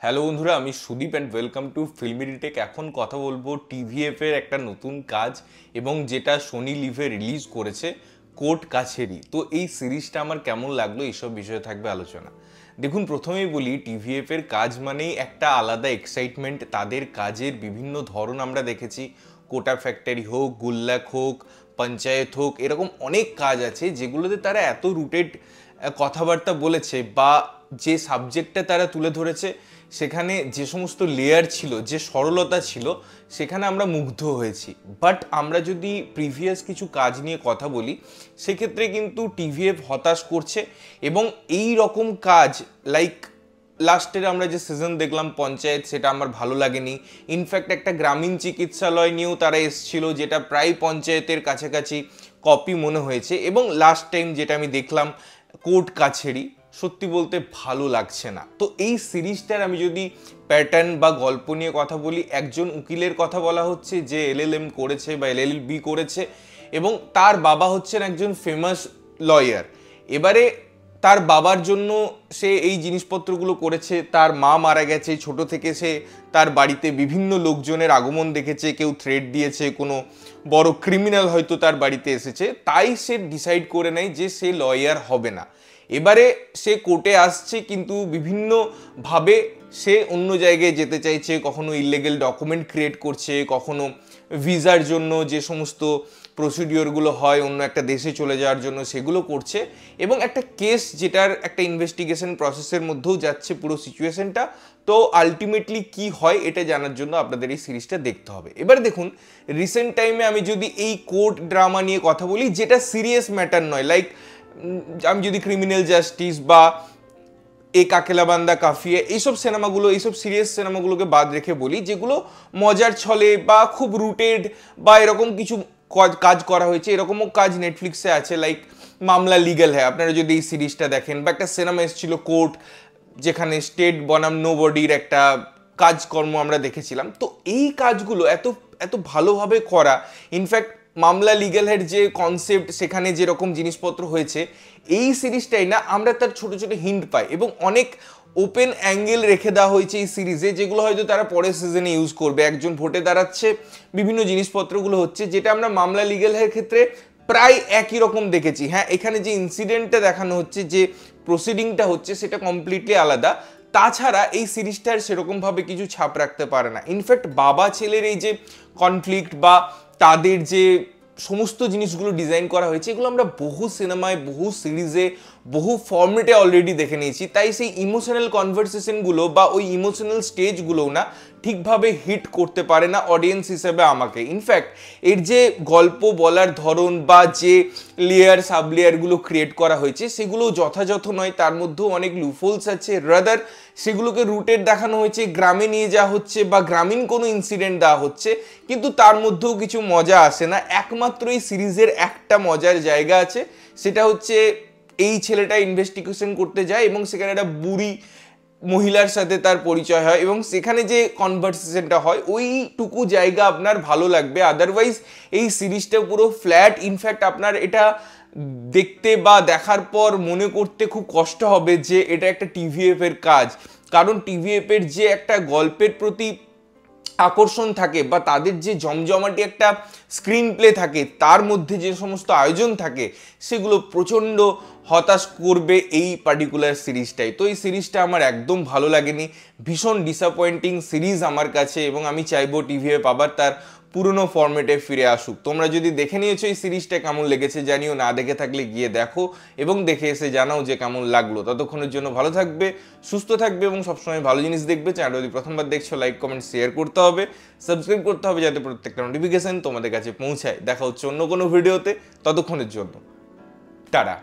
Hello বন্ধুরা, আমি Sudeep and welcome to Filmy Retake. এখন কথা বলবো টিভিএফ এর একটা নতুন কাজ এবং যেটা সোনি লিভে রিলিজ করেছে, কোর্ট কাছেরি। তো এই সিরিজটা আমার কেমন লাগলো এইসব বিষয়ে থাকবে আলোচনা। দেখুন, প্রথমেই বলি টিভিএফ এর কাজ মানেই একটা আলাদা এক্সাইটমেন্ট। তাদের কাজের বিভিন্ন ধরন আমরা দেখেছি, কোটা ফ্যাক্টরি হোক, গুল্লাক হোক, পঞ্চায়েত হোক, এরকম অনেক কাজ আছে যেগুলোতে তারা এত রুটেড কথাবার্তা বলেছে বা যে সাবজেক্টটা তারা তুলে ধরেছে সেখানে যে সমস্ত লেয়ার ছিল, যে সরলতা ছিল, সেখানে আমরা মুগ্ধ হয়েছি। বাট আমরা যদি প্রিভিয়াস কিছু কাজ নিয়ে কথা বলি, সেক্ষেত্রে কিন্তু টিভিএফ হতাশ করছে। এবং এই রকম কাজ লাইক লাস্টের আমরা যে সিজন দেখলাম পঞ্চায়েত, সেটা আমার ভালো লাগেনি। ইনফ্যাক্ট একটা গ্রামীণ চিকিৎসালয় নিয়েও তারা এসেছিল, যেটা প্রায় পঞ্চায়েতের কাছাকাছি কপি মনে হয়েছে। এবং লাস্ট টাইম যেটা আমি দেখলাম কোর্ট কাছেরি, সত্যি বলতে ভালো লাগছে না। তো এই সিরিজটার আমি যদি প্যাটার্ন বা গল্প নিয়ে কথা বলি, একজন উকিলের কথা বলা হচ্ছে যে এলএলএম করেছে বা এলএলবি করেছে এবং তার বাবা হচ্ছেন একজন ফেমাস লয়ার। এবারে তার বাবার জন্য সে এই জিনিসপত্রগুলো করেছে। তার মা মারা গেছে, ছোট থেকে সে তার বাড়িতে বিভিন্ন লোকজনের আগমন দেখেছে, কেউ থ্রেট দিয়েছে, কোনো বড় ক্রিমিনাল হয়তো তার বাড়িতে এসেছে, তাই সে ডিসাইড করে নেয় যে সে লয়ার হবে না। এবারে সে কোর্টে আসছে, কিন্তু বিভিন্নভাবে সে অন্য জায়গায় যেতে চাইছে। কখনো ইললিগ্যাল ডকুমেন্ট ক্রিয়েট করছে, কখনো ভিসার জন্য যে সমস্ত প্রসিডিওরগুলো হয় অন্য একটা দেশে চলে যাওয়ার জন্য, সেগুলো করছে। এবং একটা কেস যেটার একটা ইনভেস্টিগেশন প্রসেসের মধ্যেও যাচ্ছে পুরো সিচুয়েশনটা। তো আলটিমেটলি কি হয় এটা জানার জন্য আপনাদের এই সিরিজটা দেখতে হবে। এবার দেখুন, রিসেন্ট টাইমে আমি যদি এই কোর্ট ড্রামা নিয়ে কথা বলি, যেটা সিরিয়াস ম্যাটার নয়, লাইক আমি যদি ক্রিমিনাল জাস্টিস বা এ কাকেলাবান্দা কাফিয়ে এইসব সিনেমাগুলো, এইসব সিরিয়াস সিনেমাগুলোকে বাদ রেখে বলি, যেগুলো মজার ছলে বা খুব রুটেড বা এরকম কিছু কাজ করা হয়েছে, এরকমও কাজ নেটফ্লিক্সে আছে, লাইক মামলা লিগ্যাল হ্যায়। আপনারা যদি এই সিরিজটা দেখেন, বা একটা সিনেমা এসেছিল কোর্ট, যেখানে স্টেট বনাম নোবডির একটা কাজকর্ম আমরা দেখেছিলাম। তো এই কাজগুলো এত এত ভালোভাবে করা, ইনফ্যাক্ট মামলা লিগ্যাল হেড যে কনসেপ্ট, সেখানে যেরকম জিনিসপত্র হয়েছে, এই সিরিজটাই না আমরা তার ছোট ছোট হিন্ট পাই। এবং অনেক ওপেন অ্যাঙ্গেল রেখে দেওয়া হয়েছে এই সিরিজে, যেগুলো হয়তো তারা পরের সিজনে ইউজ করবে। একজন ভোটে দাঁড়াচ্ছে, বিভিন্ন জিনিসপত্রগুলো হচ্ছে, যেটা আমরা মামলা লিগ্যাল হেড ক্ষেত্রে প্রায় একই রকম দেখেছি। হ্যাঁ, এখানে যে ইনসিডেন্টটা দেখানো হচ্ছে, যে প্রসিডিংটা হচ্ছে, সেটা কমপ্লিটলি আলাদা। তাছাড়া এই সিরিজটার সেরকমভাবে কিছু ছাপ রাখতে পারে না। ইনফ্যাক্ট বাবা ছেলের এই যে কনফ্লিক্ট বা তাদের যে সমস্ত জিনিসগুলো ডিজাইন করা হয়েছে, এগুলো আমরা বহু সিনেমায়, বহু সিরিজে, বহু ফর্মেটে অলরেডি দেখে নিয়েছি। তাই সেই ইমোশনাল কনভারসেশনগুলো বা ওই ইমোশনাল স্টেজগুলোও না ঠিকভাবে হিট করতে পারে না অডিয়েন্স হিসেবে আমাকে। ইনফ্যাক্ট এর যে গল্প বলার ধরন বা যে লেয়ার সাব লেয়ারগুলো ক্রিয়েট করা হয়েছে, সেগুলো যথাযথ নয়। তার মধ্যেও অনেক লুফোলস আছে। রাদার সেগুলোকে রুটেড দেখানো হয়েছে, গ্রামে নিয়ে যাওয়া হচ্ছে বা গ্রামীণ কোনো ইনসিডেন্ট দেওয়া হচ্ছে, কিন্তু তার মধ্যেও কিছু মজা আসে না। একমাত্র এই সিরিজের একটা মজার জায়গা আছে, সেটা হচ্ছে এই ছেলেটা ইনভেস্টিগেশন করতে যায় এবং সেখানে একটা বুড়ি মহিলার সাথে তার পরিচয় হয় এবং সেখানে যে কনভারসেশনটা হয়, ওইটুকু জায়গা আপনার ভালো লাগবে। আদারওয়াইজ এই সিরিজটা পুরো ফ্ল্যাট। ইনফ্যাক্ট আপনার এটা দেখতে বা দেখার পর মনে করতে খুব কষ্ট হবে যে এটা একটা টিভিএফ এর কাজ। কারণ টিভিএফ এর যে একটা গল্পের প্রতি আকর্ষণ থাকে বা তাদের যে জমজমাটি একটা স্ক্রিন প্লে থাকে, তার মধ্যে যে সমস্ত আয়োজন থাকে, সেগুলো প্রচণ্ড হতাশ করবে এই পার্টিকুলার সিরিজটাই। তো এই সিরিজটা আমার একদম ভালো লাগেনি, ভীষণ ডিসঅ্যাপয়েন্টিং সিরিজ আমার কাছে। এবং আমি চাইবো টিভিএফ আবার তার পুরনো ফরম্যাটে ফিরে আসুক। তোমরা যদি দেখে নিয়েছো এই সিরিজটা, কেমন লেগেছে জানিও। না দেখে থাকলে গিয়ে দেখো এবং দেখে এসে জানাও যে কেমন লাগলো। ততক্ষণের জন্য ভালো থাকবে, সুস্থ থাকবে এবং সবসময় ভালো জিনিস দেখবে। চ্যানেল যদি প্রথমবার দেখছো, লাইক কমেন্ট শেয়ার করতে হবে, সাবস্ক্রাইব করতে হবে, যাতে প্রত্যেকটা নোটিফিকেশন তোমাদের কাছে পৌঁছায়। দেখা হচ্ছে অন্য কোনো ভিডিওতে, ততক্ষণের জন্য টাটা।